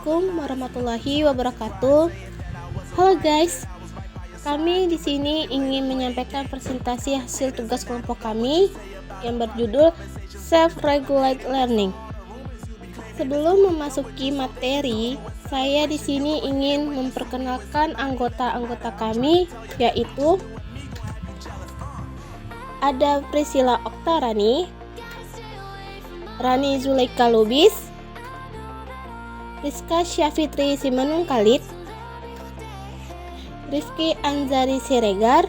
Assalamualaikum warahmatullahi wabarakatuh. Halo guys, kami di sini ingin menyampaikan presentasi hasil tugas kelompok kami yang berjudul Self-Regulate Learning. Sebelum memasuki materi, saya di sini ingin memperkenalkan anggota-anggota kami, yaitu ada Priscilla Oktarani, Rani Zulaika Lubis, Rizka Syafitri Simanung Khalid, Rifki Anzari Siregar,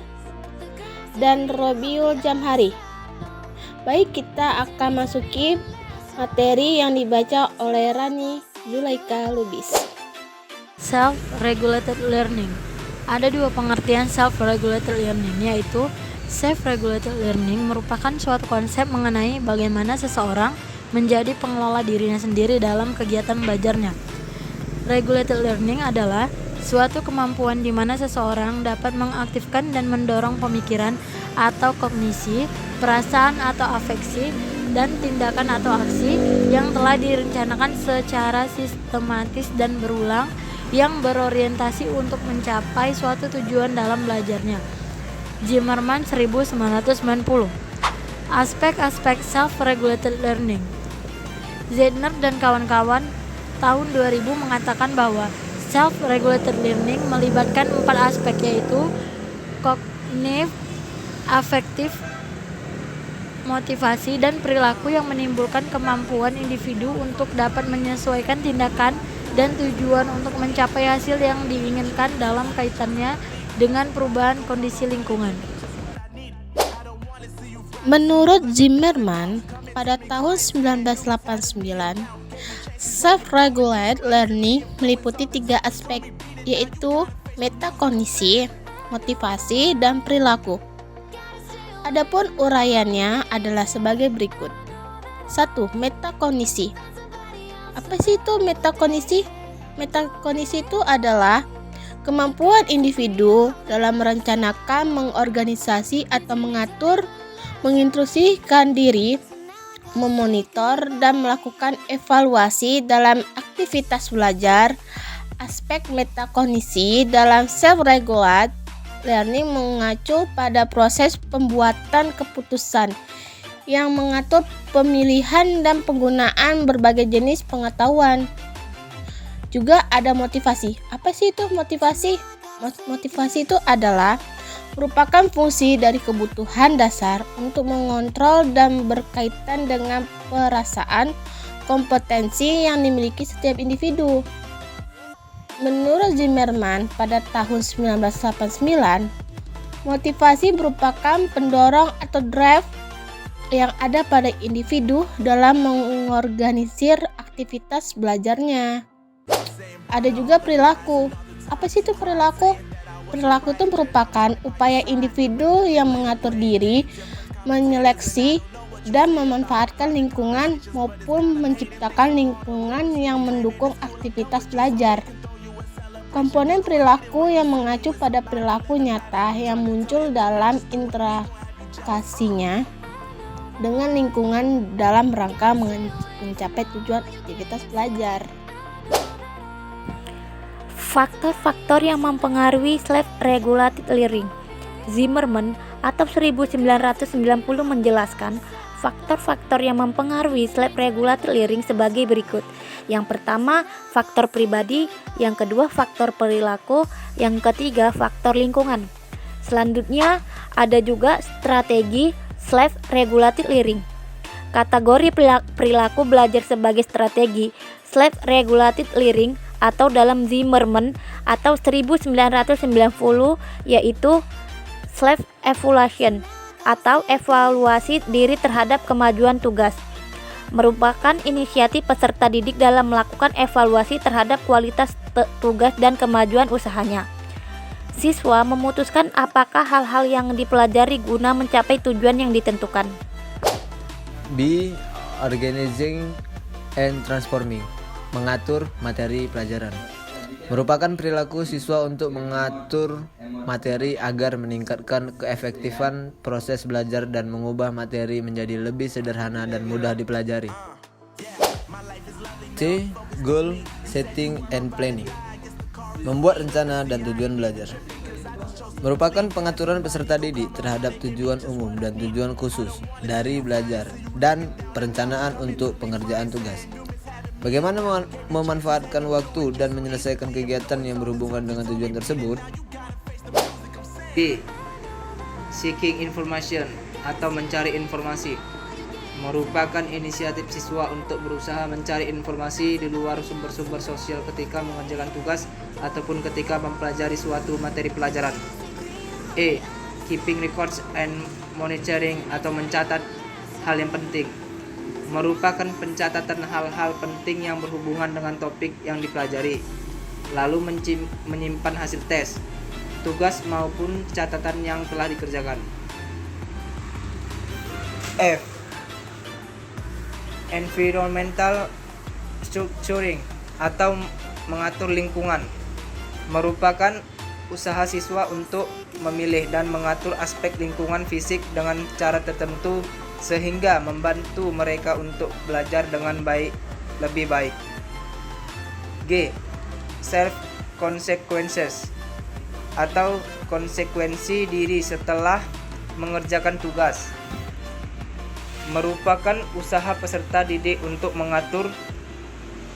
dan Robiul Jamhari. Baik, kita akan masuki materi yang dibaca oleh Rani Zulaika Lubis. Self-regulated learning. Ada dua pengertian self-regulated learning, yaitu self-regulated learning merupakan suatu konsep mengenai bagaimana seseorang menjadi pengelola dirinya sendiri dalam kegiatan belajarnya. Regulated learning adalah suatu kemampuan di mana seseorang dapat mengaktifkan dan mendorong pemikiran atau kognisi, perasaan atau afeksi, dan tindakan atau aksi yang telah direncanakan secara sistematis dan berulang yang berorientasi untuk mencapai suatu tujuan dalam belajarnya. Zimmerman 1990. Aspek-aspek self-regulated learning. Zeidner dan kawan-kawan tahun 2000 mengatakan bahwa self-regulated learning melibatkan 4 aspek, yaitu kognitif, afektif, motivasi, dan perilaku yang menimbulkan kemampuan individu untuk dapat menyesuaikan tindakan dan tujuan untuk mencapai hasil yang diinginkan dalam kaitannya dengan perubahan kondisi lingkungan. Menurut Zimmerman, pada tahun 1989, self-regulated learning meliputi 3 aspek, yaitu metakognisi, motivasi, dan perilaku. Adapun uraiannya adalah sebagai berikut. 1. Metakognisi. Apa sih itu metakognisi? Metakognisi itu adalah kemampuan individu dalam merencanakan, mengorganisasi atau mengatur, menginstruksikan diri, memonitor, dan melakukan evaluasi dalam aktivitas belajar. Aspek metakognisi dalam self-regulated learning mengacu pada proses pembuatan keputusan yang mengatur pemilihan dan penggunaan berbagai jenis pengetahuan. Juga ada motivasi. Apa sih itu motivasi? Motivasi itu adalah merupakan fungsi dari kebutuhan dasar untuk mengontrol dan berkaitan dengan perasaan, kompetensi yang dimiliki setiap individu. Menurut Zimmerman pada tahun 1989, motivasi merupakan pendorong atau drive yang ada pada individu dalam mengorganisir aktivitas belajarnya. Ada juga perilaku. Apa sih itu perilaku? Perilaku itu merupakan upaya individu yang mengatur diri, menyeleksi, dan memanfaatkan lingkungan maupun menciptakan lingkungan yang mendukung aktivitas belajar. Komponen perilaku yang mengacu pada perilaku nyata yang muncul dalam interaksinya dengan lingkungan dalam rangka mencapai tujuan aktivitas belajar. Faktor-faktor yang mempengaruhi self-regulated learning. Zimmerman atau 1990 menjelaskan faktor-faktor yang mempengaruhi self-regulated learning sebagai berikut. Yang pertama, faktor pribadi, yang kedua, faktor perilaku, yang ketiga, faktor lingkungan. Selanjutnya, ada juga strategi self-regulated learning. Kategori perilaku belajar sebagai strategi self-regulated learning atau dalam Zimmerman atau 1990 yaitu self-evaluation atau evaluasi diri terhadap kemajuan tugas, merupakan inisiatif peserta didik dalam melakukan evaluasi terhadap kualitas tugas dan kemajuan usahanya. Siswa memutuskan apakah hal-hal yang dipelajari guna mencapai tujuan yang ditentukan. B. Organizing and transforming. Mengatur materi pelajaran. Merupakan perilaku siswa untuk mengatur materi agar meningkatkan keefektifan proses belajar dan mengubah materi menjadi lebih sederhana dan mudah dipelajari. C. Goal setting and planning. Membuat rencana dan tujuan belajar. Merupakan pengaturan peserta didik terhadap tujuan umum dan tujuan khusus dari belajar dan perencanaan untuk pengerjaan tugas. Bagaimana memanfaatkan waktu dan menyelesaikan kegiatan yang berhubungan dengan tujuan tersebut? B. Seeking information atau mencari informasi. Merupakan inisiatif siswa untuk berusaha mencari informasi di luar sumber-sumber sosial ketika mengerjakan tugas ataupun ketika mempelajari suatu materi pelajaran. E. Keeping records and monitoring atau mencatat hal yang penting. Merupakan pencatatan hal-hal penting yang berhubungan dengan topik yang dipelajari, lalu menyimpan hasil tes, tugas maupun catatan yang telah dikerjakan. F. Environmental structuring atau mengatur lingkungan. Merupakan usaha siswa untuk memilih dan mengatur aspek lingkungan fisik dengan cara tertentu sehingga membantu mereka untuk belajar dengan lebih baik. G. Self consequences atau konsekuensi diri setelah mengerjakan tugas. Merupakan usaha peserta didik untuk mengatur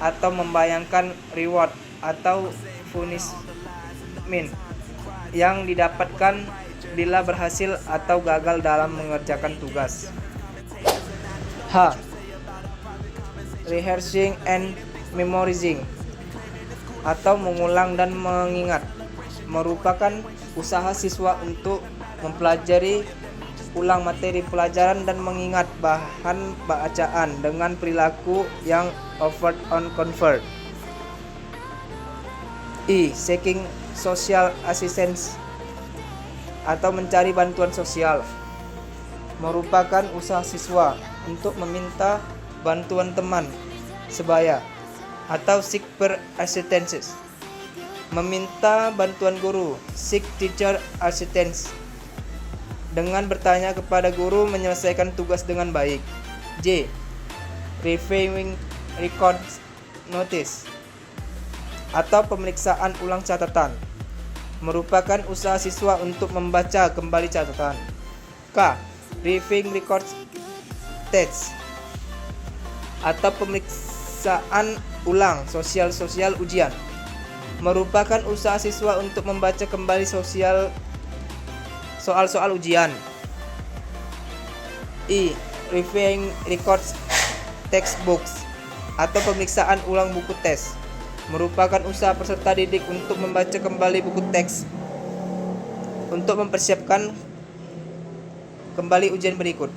atau membayangkan reward atau punishment yang didapatkan bila berhasil atau gagal dalam mengerjakan tugas. H. Rehearsing and memorizing atau mengulang dan mengingat. Merupakan usaha siswa untuk mempelajari ulang materi pelajaran dan mengingat bahan bacaan dengan perilaku yang overt on convert. I. Seeking social assistance atau mencari bantuan sosial. Merupakan usaha siswa untuk meminta bantuan teman sebaya atau seek per assistance. Meminta bantuan guru, seek teacher assistance. Dengan bertanya kepada guru menyelesaikan tugas dengan baik. J. Reviewing records notice atau pemeriksaan ulang catatan. Merupakan usaha siswa untuk membaca kembali catatan. K. Reviewing records test atau pemeriksaan ulang soal ujian. Merupakan usaha siswa untuk membaca kembali soal ujian. I. Reviewing records textbooks atau pemeriksaan ulang buku tes. Merupakan usaha peserta didik untuk membaca kembali buku teks untuk mempersiapkan kembali ujian berikut.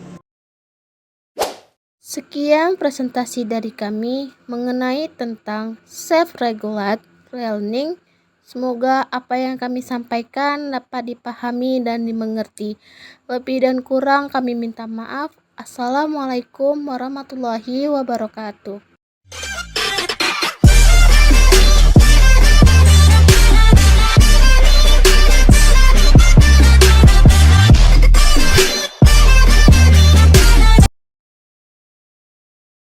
Sekian presentasi dari kami mengenai tentang self-regulate learning. Semoga apa yang kami sampaikan dapat dipahami dan dimengerti. Lebih dan kurang kami minta maaf. Assalamualaikum warahmatullahi wabarakatuh.